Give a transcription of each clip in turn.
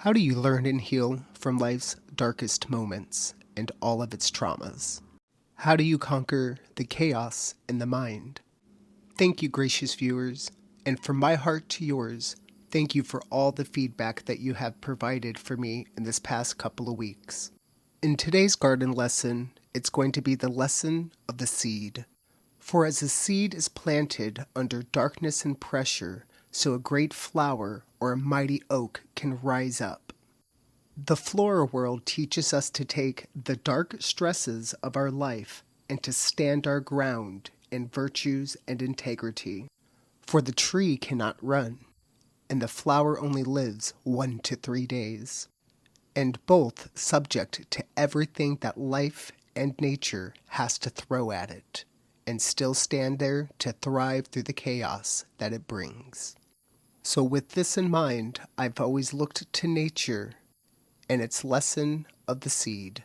How do you learn and heal from life's darkest moments and all of its traumas? How do you conquer the chaos in the mind? Thank you, gracious viewers, and from my heart to yours, thank you for all the feedback that you have provided for me in this past couple of weeks. In today's garden lesson, it's going to be the lesson of the seed. For as a seed is planted under darkness and pressure, so a great flower or a mighty oak can rise up. The flora world teaches us to take the dark stresses of our life and to stand our ground in virtues and integrity. For the tree cannot run, and the flower only lives 1 to 3 days, and both subject to everything that life and nature has to throw at it, and still stand there to thrive through the chaos that it brings. So with this in mind, I've always looked to nature and its lesson of the seed.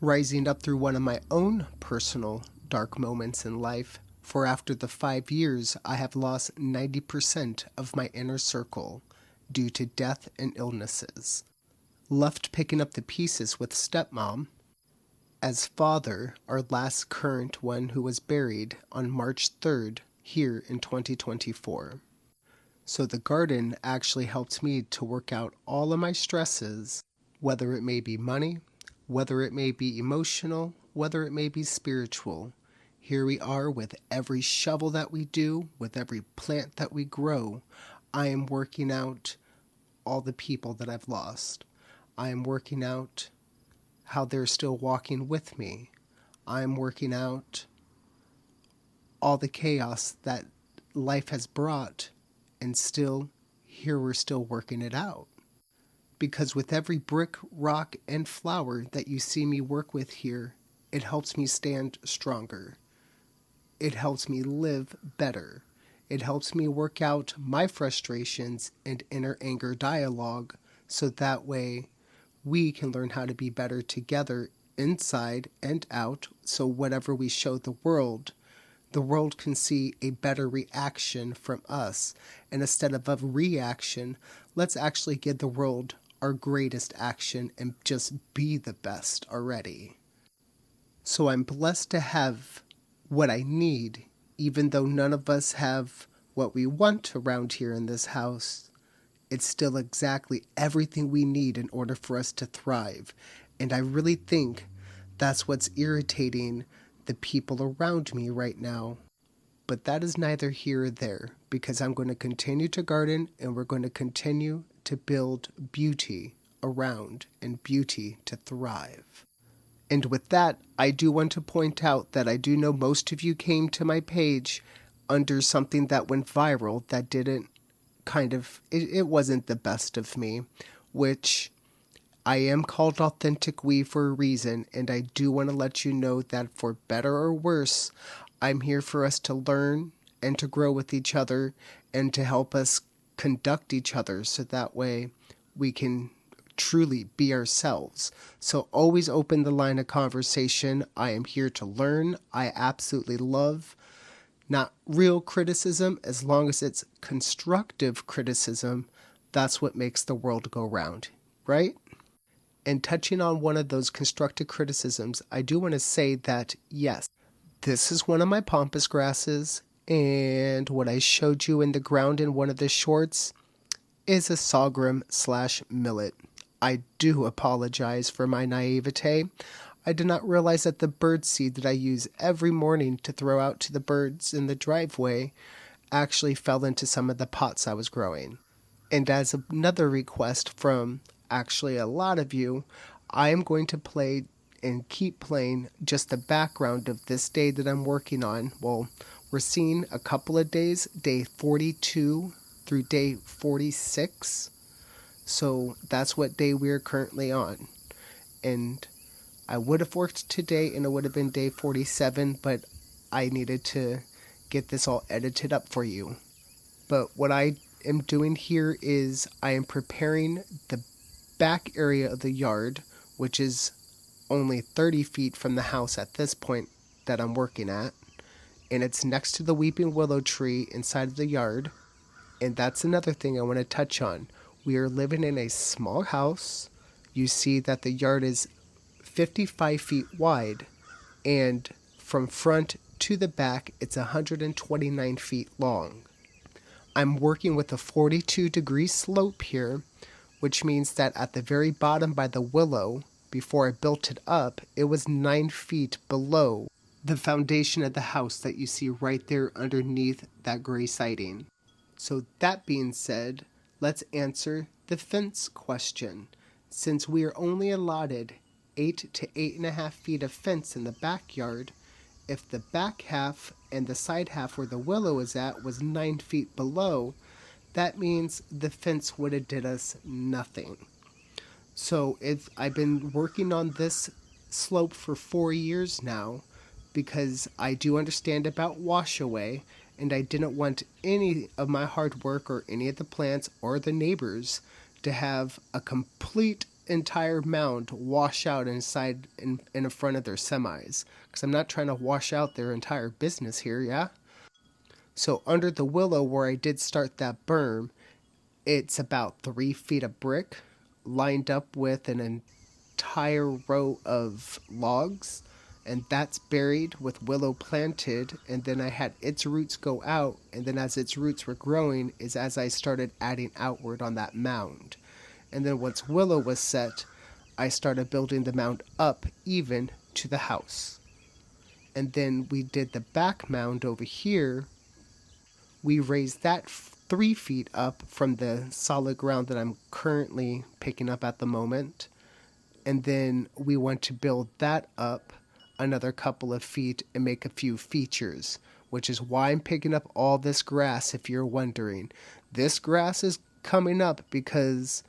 Rising up through one of my own personal dark moments in life, for after the 5 years I have lost 90% of my inner circle due to death and illnesses. Left picking up the pieces with stepmom, as father, our last current one who was buried on March 3rd here in 2024. So the garden actually helped me to work out all of my stresses, whether it may be money, whether it may be emotional, whether it may be spiritual. Here we are with every shovel that we do, with every plant that we grow. I am working out all the people that I've lost. I am working out how they're still walking with me. I am working out all the chaos that life has brought, and still, here we're still working it out. Because with every brick, rock, and flower that you see me work with here, it helps me stand stronger. It helps me live better. It helps me work out my frustrations and inner anger dialogue, so that way we can learn how to be better together inside and out, so whatever we show the world can see a better reaction from us. And instead of a reaction, let's actually give the world our greatest action and just be the best already. So I'm blessed to have what I need, even though none of us have what we want around here in this house. It's still exactly everything we need in order for us to thrive. And I really think that's what's irritating the people around me right now. But that is neither here or there, because I'm going to continue to garden and we're going to continue to build beauty around and beauty to thrive. And with that, I do want to point out that I do know most of you came to my page under something that went viral that didn't it wasn't the best of me, which I am called Authentic We for a reason, and I do want to let you know that for better or worse, I'm here for us to learn and to grow with each other and to help us conduct each other so that way we can truly be ourselves. So always open the line of conversation. I am here to learn. I absolutely love not real criticism, as long as it's constructive criticism. That's what makes the world go round, right? And touching on one of those constructive criticisms, I do want to say that, yes, this is one of my pampas grasses, and what I showed you in the ground in one of the shorts is a sorghum/millet. I do apologize for my naivete. I did not realize that the bird seed that I use every morning to throw out to the birds in the driveway actually fell into some of the pots I was growing. And as another request from actually a lot of you, I am going to play and keep playing just the background of this day that I'm working on. Well, we're seeing a couple of days, day 42 through day 46. So that's what day we're currently on. And I would have worked today and it would have been day 47, but I needed to get this all edited up for you. But what I am doing here is I am preparing the back area of the yard, which is only 30 feet from the house at this point that I'm working at. And it's next to the weeping willow tree inside of the yard. And that's another thing I want to touch on. We are living in a small house. You see that the yard is 55 feet wide, and from front to the back, it's 129 feet long. I'm working with a 42-degree slope here, which means that at the very bottom by the willow, before I built it up, it was 9 feet below the foundation of the house that you see right there underneath that gray siding. So that being said, let's answer the fence question. Since we are only allotted 8 to 8.5 feet of fence in the backyard, if the back half and the side half where the willow is at was 9 feet below, that means the fence would have did us nothing. So if I've been working on this slope for 4 years now, because I do understand about wash away, and I didn't want any of my hard work or any of the plants or the neighbors to have a complete entire mound wash out inside in front of their semis, because I'm not trying to wash out their entire business here, yeah? So under the willow where I did start that berm, it's about 3 feet of brick lined up with an entire row of logs, and that's buried with willow planted. And then I had its roots go out, and then as its roots were growing is as I started adding outward on that mound. And then once willow was set, I started building the mound up even to the house. And then we did the back mound over here. We raised that 3 feet up from the solid ground that I'm currently picking up at the moment. And then we want to build that up another couple of feet and make a few features, which is why I'm picking up all this grass, if you're wondering. This grass is coming up because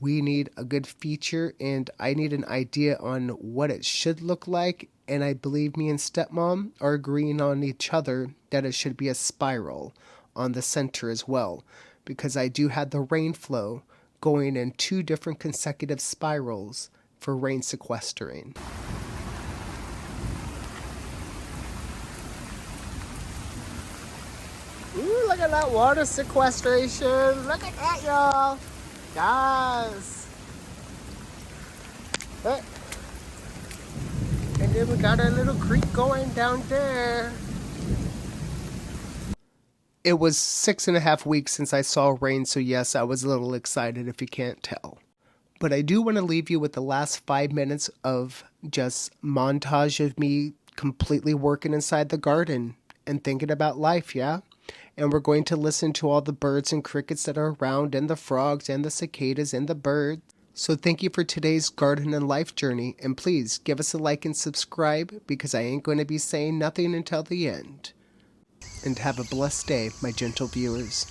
we need a good feature, and I need an idea on what it should look like, and I believe me and stepmom are agreeing on each other that it should be a spiral on the center as well, because I do have the rain flow going in 2 different consecutive spirals for rain sequestering. Ooh, look at that water sequestration. Look at that, y'all. Guys. Hey. And then we got a little creek going down there. It was 6.5 weeks since I saw rain, so yes, I was a little excited if you can't tell. But I do want to leave you with the last 5 minutes of just montage of me completely working inside the garden and thinking about life, yeah? And we're going to listen to all the birds and crickets that are around, and the frogs and the cicadas and the birds. So thank you for today's garden and life journey, and please give us a like and subscribe, because I ain't going to be saying nothing until the end. And have a blessed day, my gentle viewers.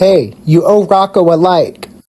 Hey, you owe Rocco a light.